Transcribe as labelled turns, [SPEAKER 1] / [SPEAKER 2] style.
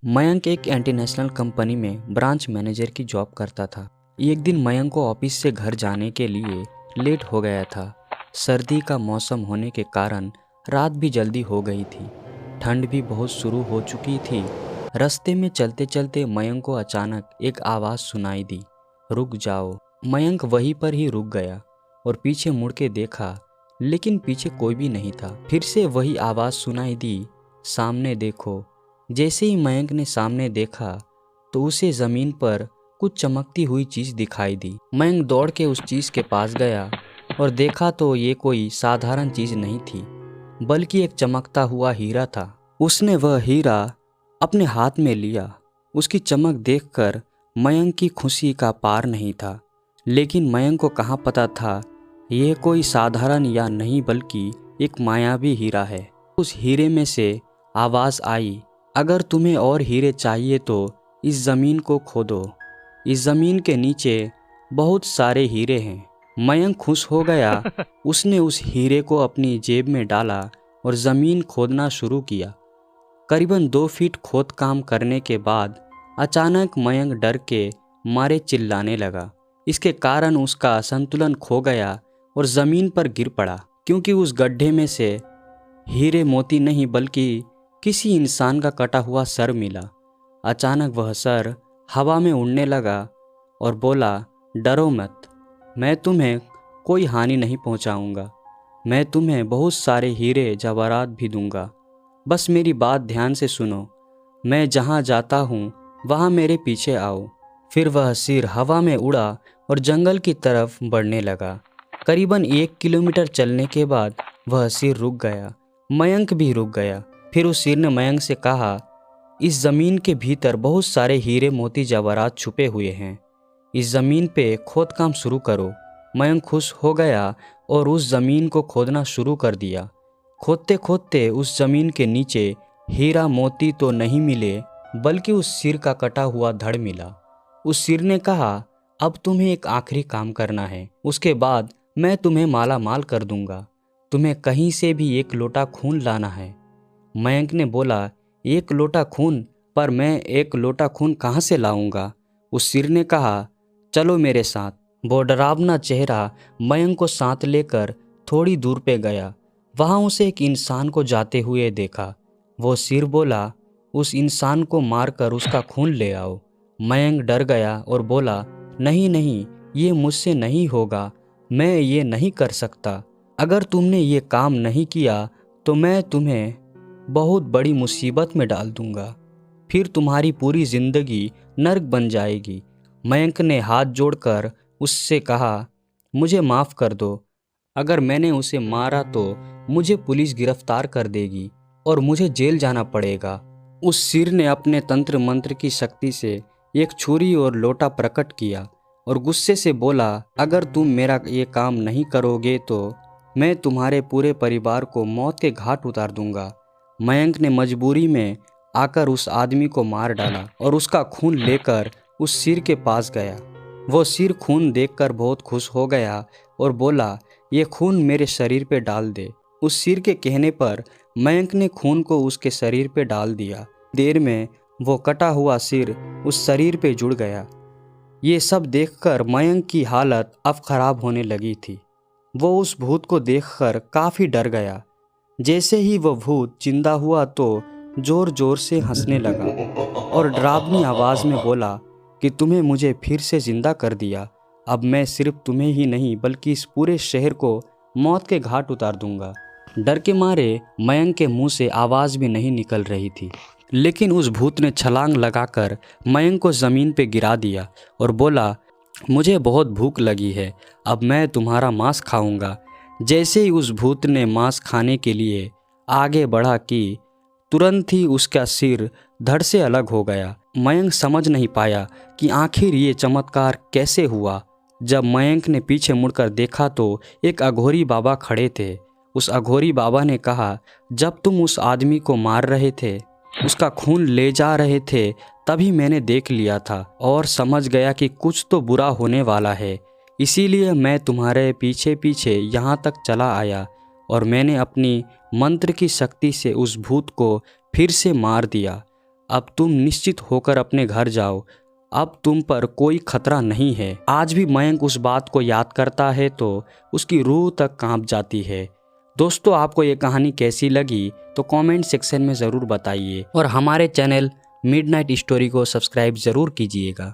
[SPEAKER 1] मयंक एक international company में branch manager की जॉब करता था। एक दिन मयंक को ऑफिस से घर जाने के लिए लेट हो गया था। सर्दी का मौसम होने के कारण रात भी जल्दी हो गई थी। ठंड भी बहुत शुरू हो चुकी थी। रास्ते में चलते चलते मयंक को अचानक एक आवाज़ सुनाई दी, रुक जाओ। मयंक वहीं पर ही रुक गया और पीछे मुड़ के देखा, लेकिन पीछे कोई भी नहीं था। फिर से वही आवाज़ सुनाई दी, सामने देखो। जैसे ही मयंक ने सामने देखा तो उसे ज़मीन पर कुछ चमकती हुई चीज़ दिखाई दी। मयंक दौड़ के उस चीज़ के पास गया और देखा तो ये कोई साधारण चीज़ नहीं थी, बल्कि एक चमकता हुआ हीरा था। उसने वह हीरा अपने हाथ में लिया। उसकी चमक देखकर मयंक की खुशी का पार नहीं था। लेकिन मयंक को कहाँ पता था यह कोई साधारण या नहीं बल्कि एक मायावी हीरा है। उस हीरे में से आवाज़ आई, अगर तुम्हें और हीरे चाहिए तो इस ज़मीन को खोदो। इस ज़मीन के नीचे बहुत सारे हीरे हैं। मयंक खुश हो गया। उसने उस हीरे को अपनी जेब में डाला और ज़मीन खोदना शुरू किया। करीबन 2 फीट खोद काम करने के बाद अचानक मयंक डर के मारे चिल्लाने लगा। इसके कारण उसका संतुलन खो गया और ज़मीन पर गिर पड़ा, क्योंकि उस गड्ढे में से हीरे मोती नहीं बल्कि किसी इंसान का कटा हुआ सर मिला। अचानक वह सर हवा में उड़ने लगा और बोला, डरो मत, मैं तुम्हें कोई हानि नहीं पहुंचाऊंगा। मैं तुम्हें बहुत सारे हीरे जवाहरात भी दूंगा। बस मेरी बात ध्यान से सुनो। मैं जहां जाता हूं वहां मेरे पीछे आओ। फिर वह सिर हवा में उड़ा और जंगल की तरफ बढ़ने लगा। करीबन 1 किलोमीटर चलने के बाद वह सिर रुक गया। मयंक भी रुक गया। फिर उस सिर ने मयंक से कहा, इस ज़मीन के भीतर बहुत सारे हीरे मोती जवाहरात छुपे हुए हैं। इस ज़मीन पे खोद काम शुरू करो। मयंक खुश हो गया और उस ज़मीन को खोदना शुरू कर दिया। खोदते खोदते उस ज़मीन के नीचे हीरा मोती तो नहीं मिले, बल्कि उस सिर का कटा हुआ धड़ मिला। उस सिर ने कहा, अब तुम्हें एक आखिरी काम करना है, उसके बाद मैं तुम्हें माला माल कर दूंगा। तुम्हें कहीं से भी 1 लोटा खून लाना है। मयंक ने बोला, 1 लोटा खून? पर मैं 1 लोटा खून कहाँ से लाऊंगा? उस सिर ने कहा, चलो मेरे साथ। वो डरावना चेहरा मयंक को साथ लेकर थोड़ी दूर पे गया। वहाँ उसे एक इंसान को जाते हुए देखा। वो सिर बोला, उस इंसान को मारकर उसका खून ले आओ। मयंक डर गया और बोला, नहीं नहीं, ये मुझसे नहीं होगा, मैं ये नहीं कर सकता। अगर तुमने ये काम नहीं किया तो मैं तुम्हें बहुत बड़ी मुसीबत में डाल दूंगा। फिर तुम्हारी पूरी जिंदगी नर्क बन जाएगी। मयंक ने हाथ जोड़कर उससे कहा, मुझे माफ़ कर दो। अगर मैंने उसे मारा तो मुझे पुलिस गिरफ्तार कर देगी और मुझे जेल जाना पड़ेगा। उस सिर ने अपने तंत्र मंत्र की शक्ति से एक छुरी और लोटा प्रकट किया और गुस्से से बोला, अगर तुम मेरा ये काम नहीं करोगे तो मैं तुम्हारे पूरे परिवार को मौत के घाट उतार दूंगा। मयंक ने मजबूरी में आकर उस आदमी को मार डाला और उसका खून लेकर उस सिर के पास गया। वो सिर खून देखकर बहुत खुश हो गया और बोला, ये खून मेरे शरीर पे डाल दे। उस सिर के कहने पर मयंक ने खून को उसके शरीर पे डाल दिया। देर में वो कटा हुआ सिर उस शरीर पे जुड़ गया। ये सब देखकर मयंक की हालत अब खराब होने लगी थी। वो उस भूत को देखकर काफ़ी डर गया। जैसे ही वह भूत जिंदा हुआ तो जोर जोर से हंसने लगा और डरावनी आवाज़ में बोला कि तुम्हें मुझे फिर से जिंदा कर दिया। अब मैं सिर्फ तुम्हें ही नहीं बल्कि इस पूरे शहर को मौत के घाट उतार दूंगा। डर के मारे मयंक के मुंह से आवाज़ भी नहीं निकल रही थी, लेकिन उस भूत ने छलांग लगाकर मयंक को ज़मीन पे गिरा दिया और बोला, मुझे बहुत भूख लगी है, अब मैं तुम्हारा मांस खाऊंगा। जैसे ही उस भूत ने मांस खाने के लिए आगे बढ़ा कि तुरंत ही उसका सिर धड़ से अलग हो गया। मयंक समझ नहीं पाया कि आखिर ये चमत्कार कैसे हुआ। जब मयंक ने पीछे मुड़कर देखा तो एक अघोरी बाबा खड़े थे। उस अघोरी बाबा ने कहा, जब तुम उस आदमी को मार रहे थे, उसका खून ले जा रहे थे, तभी मैंने देख लिया था और समझ गया कि कुछ तो बुरा होने वाला है। इसीलिए मैं तुम्हारे पीछे पीछे यहाँ तक चला आया और मैंने अपनी मंत्र की शक्ति से उस भूत को फिर से मार दिया। अब तुम निश्चित होकर अपने घर जाओ, अब तुम पर कोई खतरा नहीं है। आज भी मयंक उस बात को याद करता है तो उसकी रूह तक कांप जाती है। दोस्तों, आपको ये कहानी कैसी लगी तो कमेंट सेक्शन में ज़रूर बताइए और हमारे चैनल मिडनाइट स्टोरी को सब्सक्राइब ज़रूर कीजिएगा।